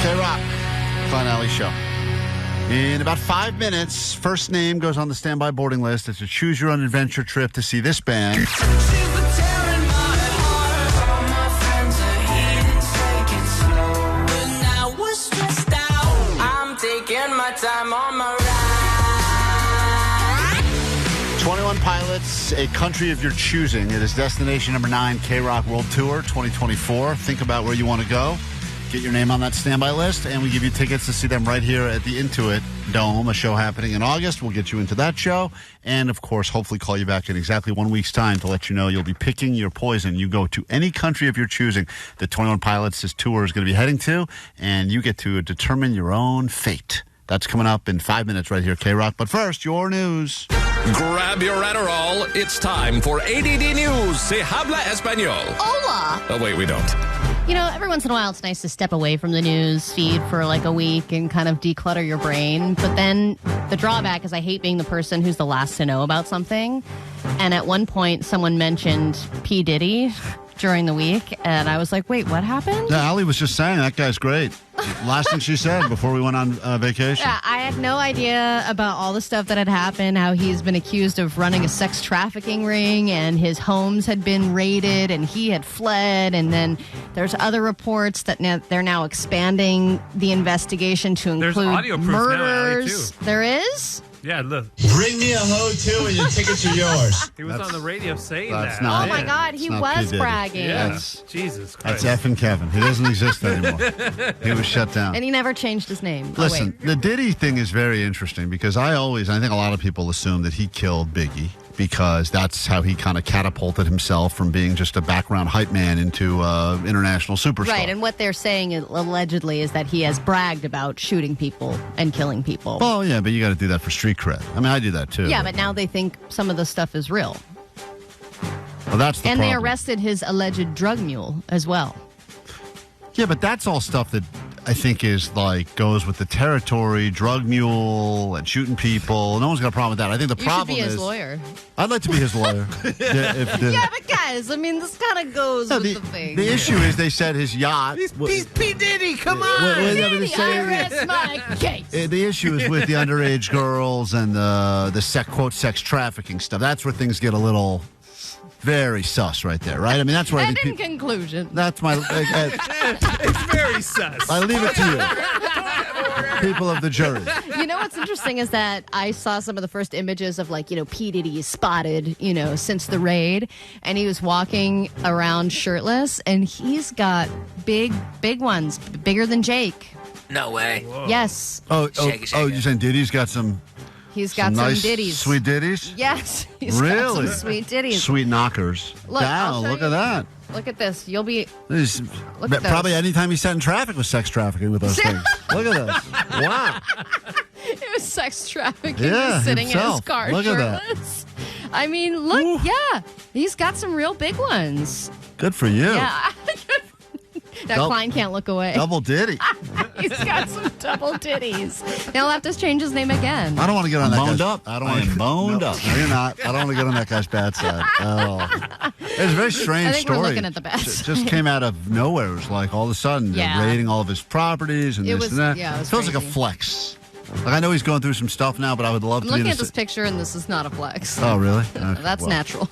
KROQ, Klein Alley Show. In about 5 minutes, first name goes on the standby boarding list. It's a choose your own adventure trip to see this band. My time on my ride. 21 Pilots, a country of your choosing. It is destination number 9, KROQ World Tour 2024. Think about where you want to go. Get your name on that standby list, and we give you tickets to see them right here at the Intuit Dome, a show happening in August. We'll get you into that show, and, of course, hopefully call you back in exactly 1 week's time to let you know you'll be picking your poison. You go to any country of your choosing that 21 Pilots' tour is going to be heading to, and you get to determine your own fate. That's coming up in 5 minutes right here, KROQ. But first, your news. Grab your Adderall. It's time for ADD News. Se habla español. Hola. Oh, wait, we don't. You know, every once in a while, it's nice to step away from the news feed for like a week and kind of declutter your brain. But then the drawback is I hate being the person who's the last to know about something. And at one point, someone mentioned P. Diddy during the week. And I was like, wait, what happened? Yeah, Allie was just saying that guy's great. Last thing she said before we went on vacation. Yeah, I had no idea about all the stuff that had happened, how he's been accused of running a sex trafficking ring and his homes had been raided and he had fled. And then there's other reports that they're now expanding the investigation to include audio proof murders. now, Allie, too. There is? Yeah, look. Bring me a hoe, too, and your tickets are yours. He was on the radio saying that's that. not Oh, my God, he not was P. Diddy. bragging. Yeah. That's- Jesus That's Christ. effing Kevin. He doesn't exist anymore. He was shut down. And he never changed his name. Listen, the Diddy thing is very interesting because I think a lot of people assume that he killed Biggie because that's how he kind of catapulted himself from being just a background hype man into international superstar. Right, and what they're saying allegedly is that he has bragged about shooting people and killing people. Well, yeah, but you got to do that for street cred. I mean, I do that too. Yeah, but now they think some of the stuff is real. Well, that's the And problem. they arrested his alleged drug mule as well. Yeah, but that's all stuff that I think is like goes with the territory, drug mule, and shooting people. No one's got a problem with that. I think the You problem should be is his lawyer. I'd like to be his lawyer. Yeah, but guys, I mean, this kind of goes with the thing. The issue is they said his yacht. He's P. Diddy, come on! Diddy, I rest my case. The issue is with the underage girls and the quote sex trafficking stuff. That's where things get a little very sus right there, right? I mean, that's where I And think in conclusion, that's my. It's very sus. I leave it to you, people of the jury. you know what's interesting is that I saw some of the first images of P. Diddy spotted, since the raid, and he was walking around shirtless, and he's got big ones, bigger than Jake. No way. Yes, Shake it, shake it. You're saying Diddy's got some. he's got some nice, ditties. sweet ditties. Yes, he's Really? got some sweet ditties. Sweet knockers. Look, I'll Wow, show look you. at that. Look at this. You'll be. This- Look at probably those. anytime he sat in traffic was sex trafficking with those things. Look at this. Wow. It was sex trafficking. Yeah, Just sitting in himself. his car Look at that. shirtless. I mean, look. Ooh. Yeah, he's got some real big ones. Good for you. Yeah. That Dou- Klein can't look away. Double Diddy. He's got some double ditties. He'll have to change his name again. I don't want to get on that boned guy's... up. I don't I want am boned no, up. No, you're not. I don't want to get on that guy's bad side at all. It's a very strange I think story. we're looking at the bad It just came out of nowhere. It was like all of a sudden they're Yeah. raiding all of his properties and It this was- and that. yeah, it was feels like a crazy. flex. Like I know he's going through some stuff now, but I would love I'm to be looking in at this picture, and this is not a flex. Oh, really? Okay, That's well, natural.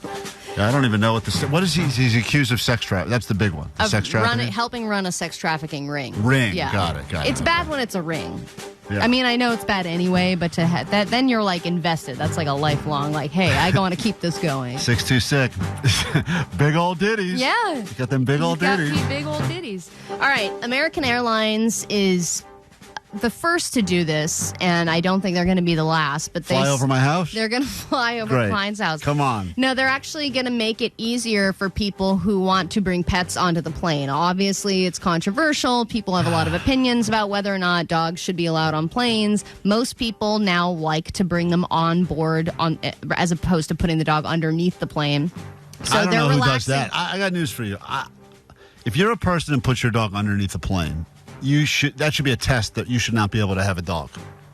Yeah, I don't even know what this. What is he? He's accused of sex trafficking. That's the big one. Of Sex trafficking. helping run a sex trafficking ring. Ring, Yeah. got it. It's bad when it's a ring. Yeah. I mean, I know it's bad anyway, but to that, then you're like invested. That's like a lifelong. Like, hey, I want to keep this going. 626. Big old ditties. Yeah. You got them big old He's got ditties. big old ditties. All right, American Airlines is the first to do this, and I don't think they're going to be the last. But Fly over my house. They're going to fly over Great. Klein's house. Come on. No, they're actually going to make it easier for people who want to bring pets onto the plane. Obviously, it's controversial. People have a lot of opinions about whether or not dogs should be allowed on planes. Most people now like to bring them on board as opposed to putting the dog underneath the plane. So I don't they're know who does relaxing. that. I got news for you. If you're a person and puts your dog underneath a plane, that should be a test that you should not be able to have a dog.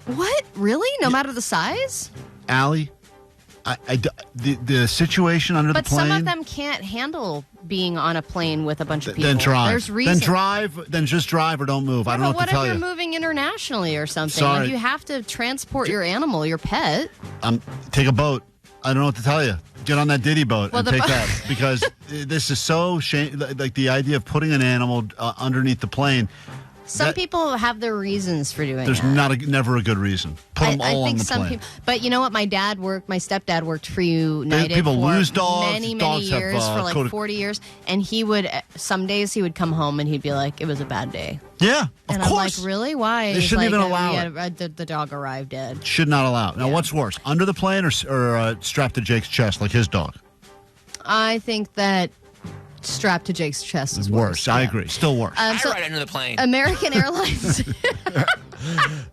What? Really? No matter the size? Allie, The situation under But the plane. some of them can't handle being on a plane with a bunch of people. Then drive. There's reasons. Then just drive or don't move. I don't know But what to tell if you. you're moving internationally or something? Sorry. Like you have to transport your animal, your pet. Take a boat. I don't know what to tell you. Get on that Diddy boat and take that because this is so like the idea of putting an animal underneath the plane. Some people have their reasons for doing There's that. never a good reason. Put them all on the plane. But you know what? My stepdad worked for United. People for lose dogs. many Dogs have, years, for like 40 years, and he would. Some days he would come home and he'd be like, "It was a bad day." Yeah, and of course. I'm like, "Really? Why?" They He's shouldn't like, even allow it. The dog arrived dead. Should not allow it. Now, what's worse, under the plane or strapped to Jake's chest like his dog? I think that strapped to Jake's chest is worse. I agree. Still worse. I ride under the plane. American Airlines.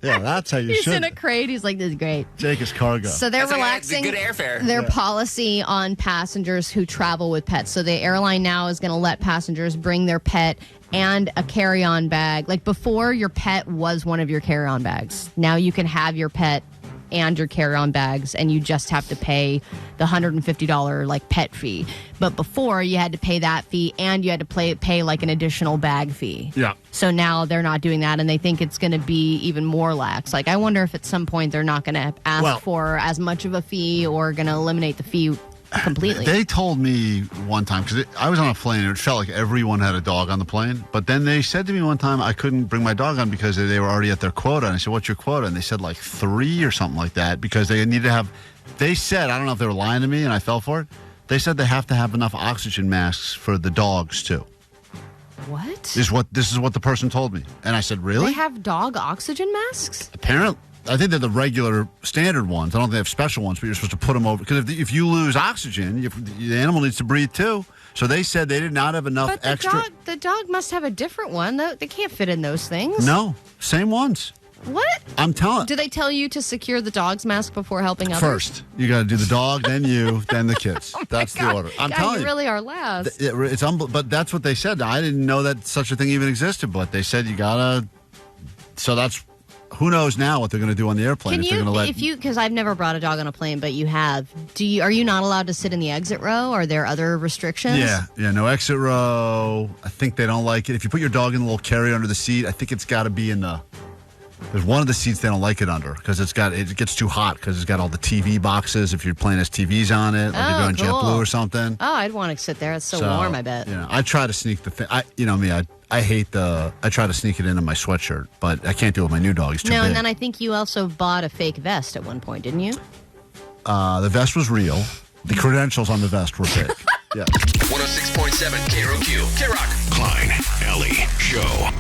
Yeah, that's how you He's should. in a crate. He's like, "This is great." Jake is cargo. So they're That's relaxing good airfare. their policy on passengers who travel with pets. So the airline now is going to let passengers bring their pet and a carry-on bag. Like before, your pet was one of your carry-on bags. Now you can have your pet and your carry-on bags, and you just have to pay the $150 like pet fee. But before, you had to pay that fee, and you had to pay like an additional bag fee. Yeah. So now they're not doing that, and they think it's going to be even more lax. Like I wonder if at some point they're not going to ask for as much of a fee or going to eliminate the fee completely. They told me one time, because I was on a plane and it felt like everyone had a dog on the plane. But then they said to me one time I couldn't bring my dog on because they were already at their quota. And I said, "What's your quota?" And they said like 3 or something like that because they needed to have, they said, I don't know if they were lying to me and I fell for it. They said they have to have enough oxygen masks for the dogs too. What? This is what the person told me. And I said, "Really?" They have dog oxygen masks? Apparently. I think they're the regular standard ones. I don't think they have special ones, but you're supposed to put them over. Because if you lose oxygen, the animal needs to breathe too. So they said they did not have enough But extra. the dog must have a different one. They can't fit in those things. No, same ones. What? I'm telling. Do they tell you to secure the dog's mask before helping others? First, you got to do the dog, then you, then the kids. That's the order. I'm telling you you. really are last. It's but that's what they said. I didn't know that such a thing even existed, but they said you gotta. So that's. Who knows now what they're going to do on the airplane? Because I've never brought a dog on a plane, but you have. Are you not allowed to sit in the exit row? Are there other restrictions? Yeah, no exit row. I think they don't like it. If you put your dog in the little carrier under the seat, I think it's got to be in the. There's one of the seats they don't like it under because it gets too hot because it's got all the TV boxes. If your plane has TVs on it, like if you're on JetBlue or something. Oh, I'd want to sit there. It's so warm. I bet. I try to sneak the thing. I hate I try to sneak it into my sweatshirt, but I can't do it with my new dog. He's too big. And then I think you also bought a fake vest at one point, didn't you? The vest was real. The credentials on the vest were fake. Yeah. 106.7 KROQ. KROQ. Klein, Alley, Show.